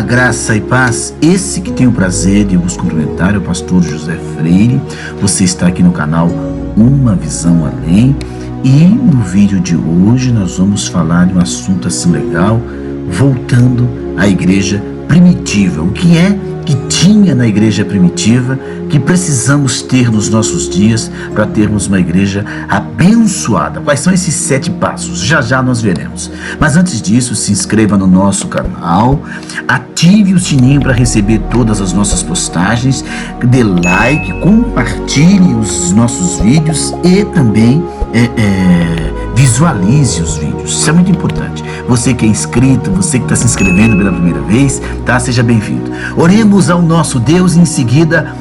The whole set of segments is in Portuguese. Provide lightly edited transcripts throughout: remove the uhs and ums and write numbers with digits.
Olá, graça e paz. Esse que tem o prazer de vos cumprimentar é o pastor José Freire. Você está aqui no canal Uma Visão Além. E no vídeo de hoje nós vamos falar de um assunto assim legal, voltando à igreja primitiva. O que é que tinha na igreja primitiva que precisamos ter nos nossos dias para termos uma igreja abençoada? Quais são esses 7 passos? Já já nós veremos. Mas antes disso, se inscreva no nosso canal, ative o sininho para receber todas as nossas postagens, dê like, compartilhe os nossos vídeos e também visualize os vídeos. Isso é muito importante. Você que é inscrito, você que está se inscrevendo pela primeira vez, tá? Seja bem-vindo. Oremos ao nosso Deus e em seguida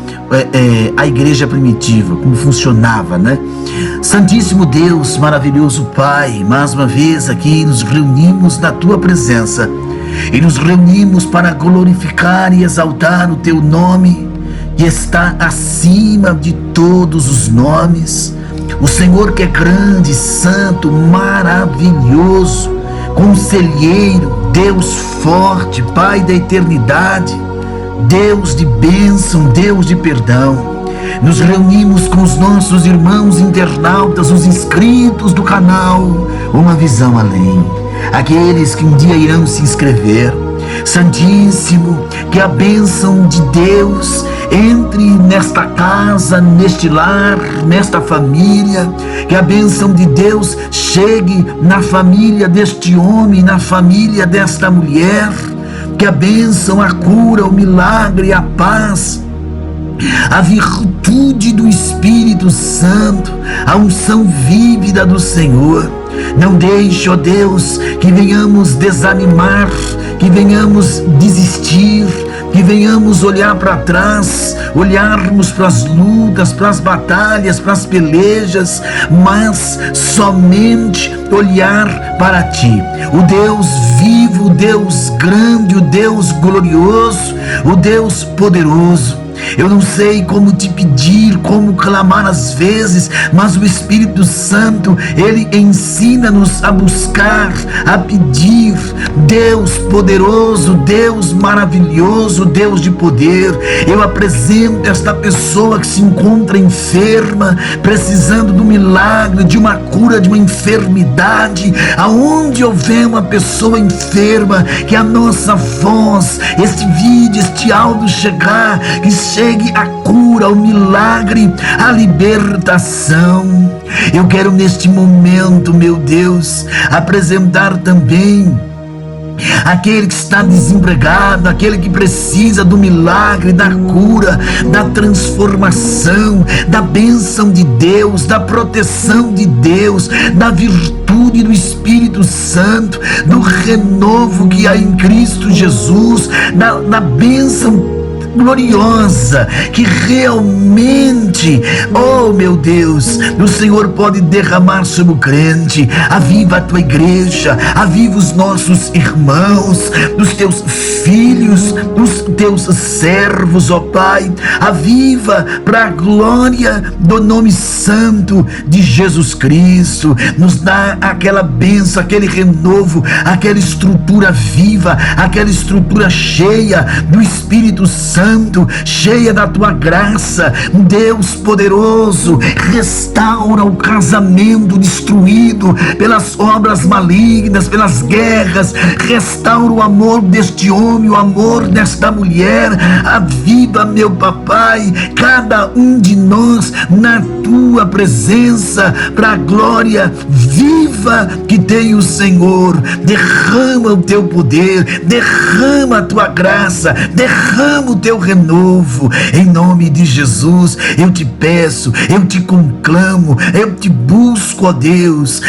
a igreja primitiva, como funcionava, né? Santíssimo Deus, maravilhoso Pai, mais uma vez aqui nos reunimos na Tua presença e nos reunimos para glorificar e exaltar o Teu nome, que está acima de todos os nomes. O Senhor que é grande, santo, maravilhoso, conselheiro, Deus forte, Pai da eternidade, Deus de bênção, Deus de perdão. Nos reunimos com os nossos irmãos internautas, os inscritos do canal Uma Visão Além, aqueles que um dia irão se inscrever. Santíssimo, que a bênção de Deus entre nesta casa, neste lar, nesta família, que a bênção de Deus chegue na família deste homem, na família desta mulher, que a bênção, a cura, o milagre, a paz, a virtude do Espírito Santo, a unção vívida do Senhor. Não deixe, ó Deus, que venhamos desanimar, que venhamos desistir, que venhamos olhar para trás, olharmos para as lutas, para as batalhas, para as pelejas, mas somente olhar para Ti, o Deus vivo, o Deus grande, o Deus glorioso, o Deus poderoso. Eu não sei como te pedir, como clamar às vezes, mas o Espírito Santo, Ele ensina-nos a buscar, a pedir. Deus poderoso, Deus maravilhoso, Deus de poder, eu apresento esta pessoa que se encontra enferma, precisando do milagre, de uma cura, de uma enfermidade. Aonde houver uma pessoa enferma, que a nossa voz, este vídeo, este áudio chegar, que chegue a cura, o milagre, a libertação. Eu quero neste momento, meu Deus, apresentar também aquele que está desempregado, aquele que precisa do milagre, da cura, da transformação, da bênção de Deus, da proteção de Deus, da virtude do Espírito Santo, do renovo que há em Cristo Jesus, da bênção gloriosa que realmente, oh meu Deus, o Senhor pode derramar sobre o crente. Aviva a Tua igreja, aviva os nossos irmãos, os Teus filhos, os Teus servos, ó Pai. Aviva para a glória do nome santo de Jesus Cristo. Nos dá aquela bênção, aquele renovo, aquela estrutura viva, aquela estrutura cheia do Espírito Santo, cheia da Tua graça. Deus poderoso, restaura o casamento destruído pelas obras malignas, pelas guerras. Restaura o amor deste homem, o amor desta mulher. Aviva, meu papai, cada um de nós na Tua presença, para a glória viva que tem o Senhor. Derrama o Teu poder, derrama a Tua graça, derrama o Teu renovo, em nome de Jesus. Eu te peço, eu te conclamo, eu te busco, ó Deus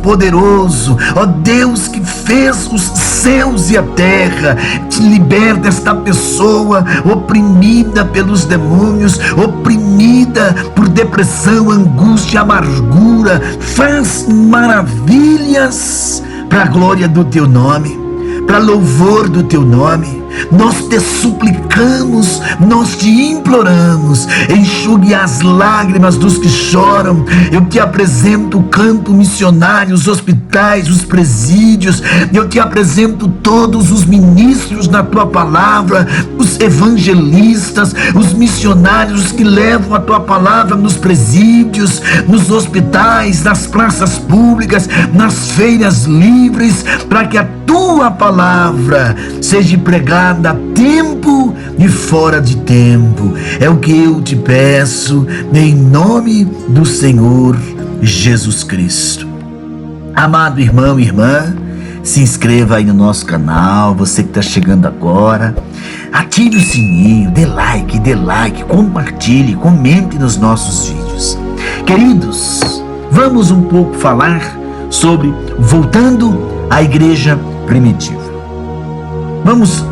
poderoso, ó Deus que fez os céus e a terra. Te liberta esta pessoa oprimida pelos demônios, oprimida por depressão, angústia, amargura. Faz maravilhas para a glória do Teu nome, para louvor do Teu nome. Nós te suplicamos, nós te imploramos, enxugue as lágrimas dos que choram. Eu te apresento o campo missionário, os hospitais, os presídios. Eu te apresento todos os ministros da tua palavra, os evangelistas, os missionários que levam a tua palavra nos presídios, nos hospitais, nas praças públicas, nas feiras livres, para que a tua palavra seja pregada a tempo e fora de tempo. É o que eu te peço, em nome do Senhor Jesus Cristo. Amado irmão e irmã, se inscreva aí no nosso canal. Você que está chegando agora, ative o sininho, dê like, compartilhe, comente nos nossos vídeos. Queridos, vamos um pouco falar sobre voltando à igreja primitiva. Vamos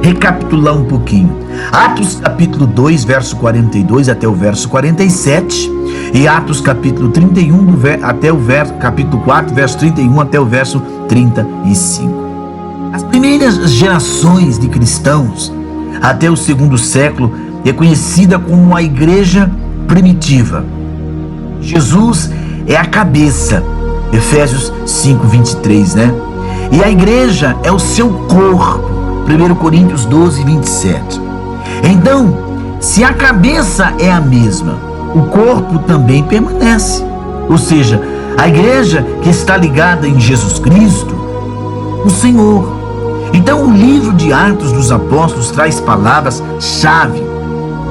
recapitular um pouquinho. Atos capítulo 2, verso 42 até o verso 47, e Atos capítulo 31 até o capítulo 4, verso 31 até o verso 35. As primeiras gerações de cristãos até o segundo século é conhecida como a igreja primitiva. Jesus é a cabeça, Efésios 5, 23, né? E a igreja é o seu corpo, 1 Coríntios 12, 27. Então, se a cabeça é a mesma, o corpo também permanece. Ou seja, a igreja que está ligada em Jesus Cristo, o Senhor. Então, o livro de Atos dos Apóstolos traz palavras-chave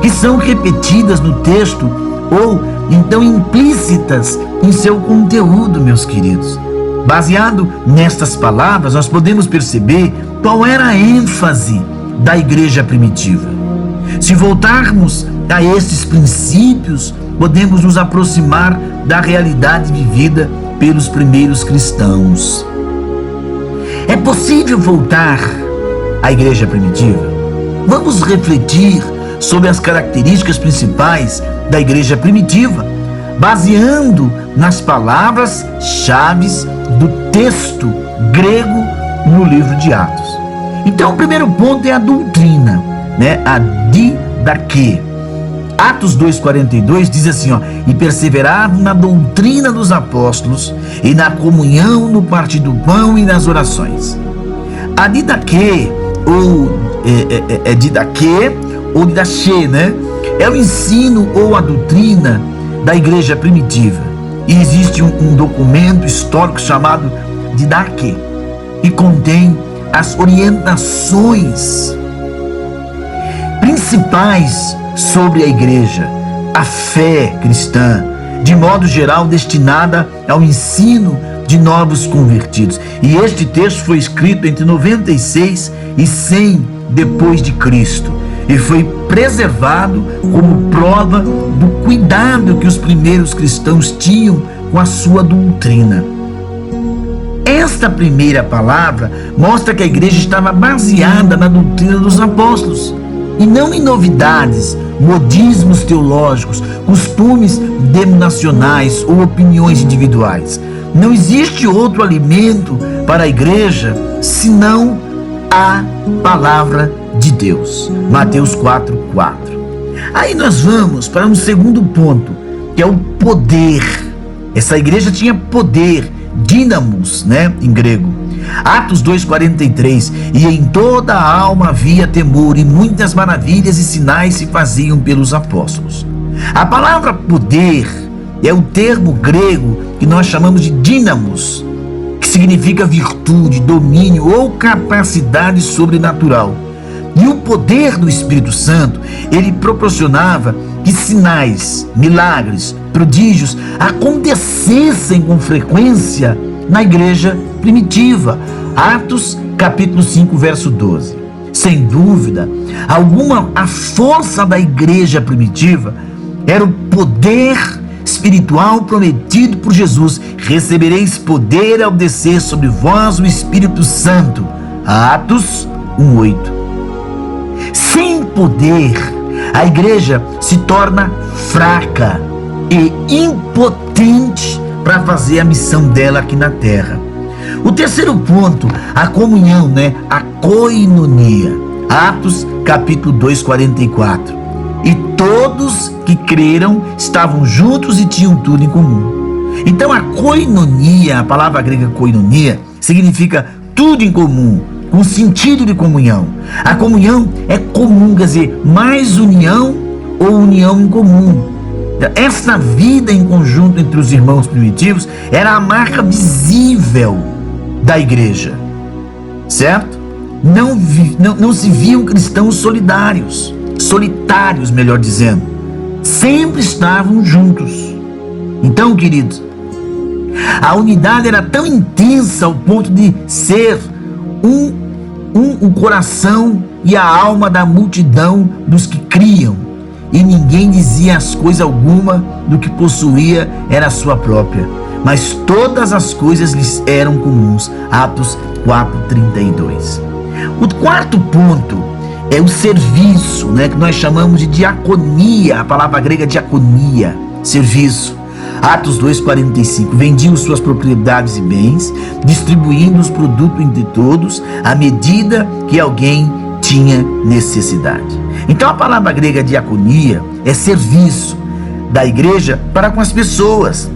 que são repetidas no texto ou então implícitas em seu conteúdo, meus queridos. Baseado nestas palavras, nós podemos perceber qual era a ênfase da igreja primitiva. Se voltarmos a estes princípios, podemos nos aproximar da realidade vivida pelos primeiros cristãos. É possível voltar à igreja primitiva? Vamos refletir sobre as características principais da igreja primitiva, baseando nas palavras-chave do texto grego no livro de Atos. Então, o primeiro ponto é a doutrina, né? A didaquê. Atos 2,42 diz assim, e perseveravam na doutrina dos apóstolos e na comunhão, no partir do pão e nas orações. A didaquê, ou didaquê, ou didaché, né? É o ensino ou a doutrina da igreja primitiva. E existe um documento histórico chamado Didaquê, que contém as orientações principais sobre a igreja, a fé cristã, de modo geral destinada ao ensino de novos convertidos. E este texto foi escrito entre 96 e 100 depois de Cristo e foi preservado como prova do cuidado que os primeiros cristãos tinham com a sua doutrina. Esta primeira palavra mostra que a igreja estava baseada na doutrina dos apóstolos e não em novidades, modismos teológicos, costumes denominacionais ou opiniões individuais. Não existe outro alimento para a igreja senão a palavra de Deus. Mateus 4:4. Aí nós vamos para um segundo ponto, que é o poder. Essa igreja tinha poder, dínamos, né, em grego. Atos 2,43, e em toda a alma havia temor, e muitas maravilhas e sinais se faziam pelos apóstolos. A palavra poder é o termo grego que nós chamamos de dínamos, que significa virtude, domínio ou capacidade sobrenatural. E o poder do Espírito Santo, ele proporcionava que sinais, milagres, prodígios acontecessem com frequência na igreja primitiva. Atos capítulo 5, verso 12. Sem dúvida alguma, a força da igreja primitiva era o poder espiritual prometido por Jesus. Recebereis poder ao descer sobre vós o Espírito Santo. Atos 1:8. Sem poder, a igreja se torna fraca e impotente para fazer a missão dela aqui na terra. O terceiro ponto, a comunhão, né? A koinonia. Atos capítulo 2, 44. E todos que creram estavam juntos e tinham tudo em comum. Então a koinonia, a palavra grega koinonia, significa tudo em comum, com sentido de comunhão. A comunhão é comum, quer dizer, mais união ou união em comum. Essa vida em conjunto entre os irmãos primitivos era a marca visível da igreja, certo? Não se viam cristãos solitários, melhor dizendo. Sempre estavam juntos. Então, queridos, a unidade era tão intensa ao ponto de ser o coração e a alma da multidão dos que criam. E ninguém dizia as coisas alguma do que possuía era sua própria, mas todas as coisas lhes eram comuns. Atos 4:32. O quarto ponto é o serviço, que nós chamamos de diaconia, a palavra grega diaconia, serviço. Atos 2:45. Vendiam suas propriedades e bens, distribuindo os produtos entre todos, à medida que alguém tinha necessidade. Então a palavra grega diaconia é serviço da igreja para com as pessoas.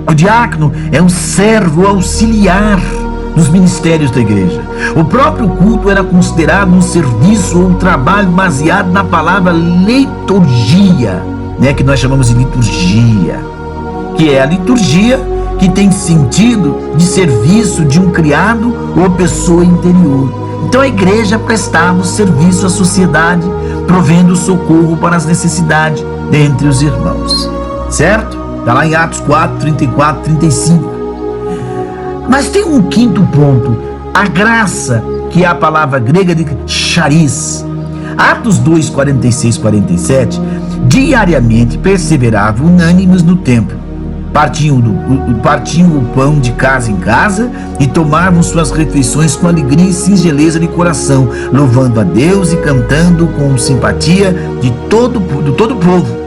O diácono é um servo auxiliar dos ministérios da igreja. O próprio culto era considerado um serviço ou um trabalho baseado na palavra liturgia, que nós chamamos de liturgia, que é a liturgia que tem sentido de serviço de um criado ou pessoa interior. Então a igreja prestava o serviço à sociedade, provendo socorro para as necessidades dentre os irmãos, certo? Está lá em Atos 4:34, 35. Mas tem um quinto ponto, a graça, que é a palavra grega de charis. Atos 2, 46, 47, diariamente perseveravam unânimes no templo, partiam o pão de casa em casa e tomavam suas refeições com alegria e singeleza de coração, louvando a Deus e cantando com simpatia de todo o povo.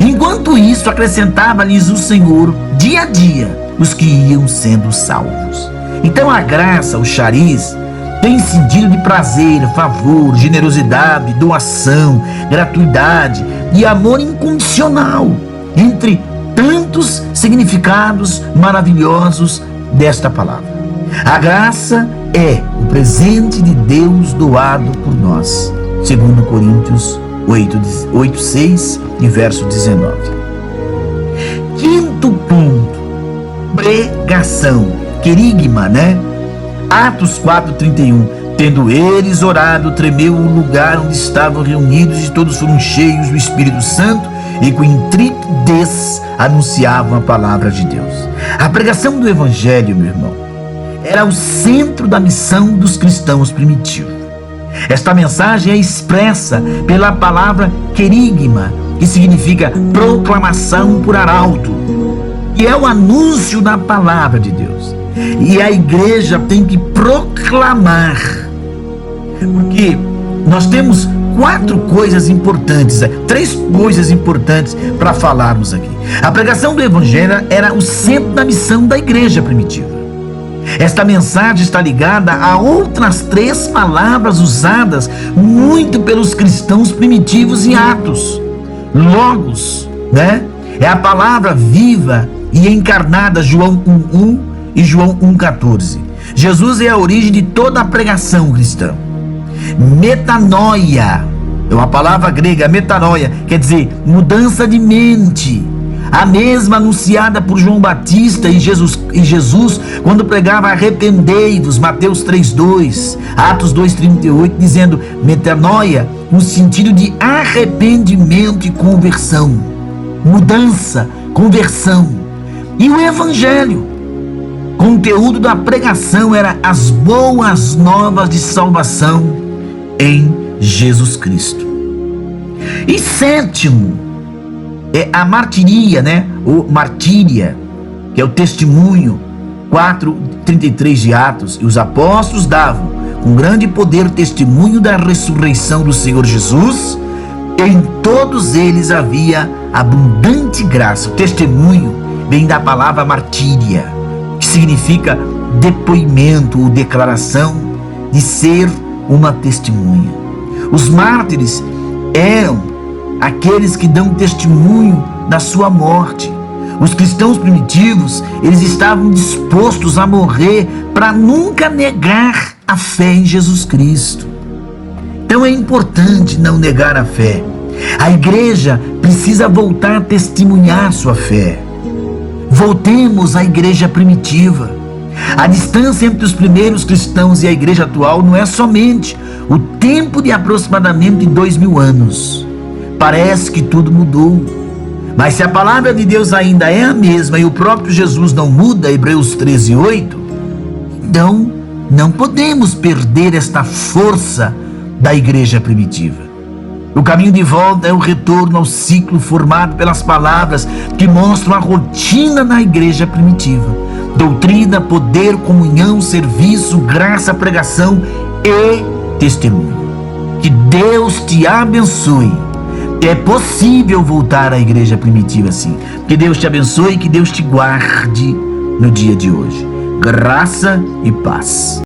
Enquanto isso, acrescentava-lhes o Senhor dia a dia os que iam sendo salvos. Então a graça, o charis, tem sentido de prazer, favor, generosidade, doação, gratuidade e amor incondicional, entre tantos significados maravilhosos desta palavra. A graça é o presente de Deus doado por nós, segundo Coríntios 8:6 e verso 19. Quinto ponto, pregação, querigma, Atos 4:31. Tendo eles orado, tremeu o lugar onde estavam reunidos e todos foram cheios do Espírito Santo e com intrepidez anunciavam a palavra de Deus. A pregação do Evangelho, meu irmão, era o centro da missão dos cristãos primitivos. Esta mensagem é expressa pela palavra querigma, que significa proclamação por arauto, e é o anúncio da palavra de Deus. E a igreja tem que proclamar, porque nós temos três coisas importantes para falarmos aqui. A pregação do Evangelho era o centro da missão da igreja primitiva. Esta mensagem está ligada a outras três palavras usadas muito pelos cristãos primitivos em Atos. Logos, é a palavra viva e encarnada, João 1:1 e João 1:14. Jesus é a origem de toda a pregação cristã. Metanoia, é uma palavra grega, metanoia, quer dizer mudança de mente. A mesma anunciada por João Batista e Jesus quando pregava arrependei-vos, Mateus 3:2, Atos 2:38, dizendo metanoia no sentido de arrependimento e conversão, mudança, conversão. E o Evangelho, conteúdo da pregação era as boas novas de salvação em Jesus Cristo. E sétimo é a martiria, ou martíria, que é o testemunho, 4:33 de Atos. E os apóstolos davam com grande poder testemunho da ressurreição do Senhor Jesus, e em todos eles havia abundante graça. O testemunho vem da palavra martíria, que significa depoimento ou declaração de ser uma testemunha. Os mártires eram aqueles que dão testemunho da sua morte. Os cristãos primitivos, eles estavam dispostos a morrer para nunca negar a fé em Jesus Cristo. Então é importante não negar a fé. A igreja precisa voltar a testemunhar sua fé. Voltemos à igreja primitiva. A distância entre os primeiros cristãos e a igreja atual não é somente o tempo de aproximadamente 2000 anos. Parece que tudo mudou. Mas se a palavra de Deus ainda é a mesma e o próprio Jesus não muda, Hebreus 13:8, então não podemos perder esta força da igreja primitiva. O caminho de volta é o retorno ao ciclo formado pelas palavras que mostram a rotina na igreja primitiva: doutrina, poder, comunhão, serviço, graça, pregação e testemunho. Que Deus te abençoe. É possível voltar à igreja primitiva, sim. Que Deus te abençoe e que Deus te guarde no dia de hoje. Graça e paz.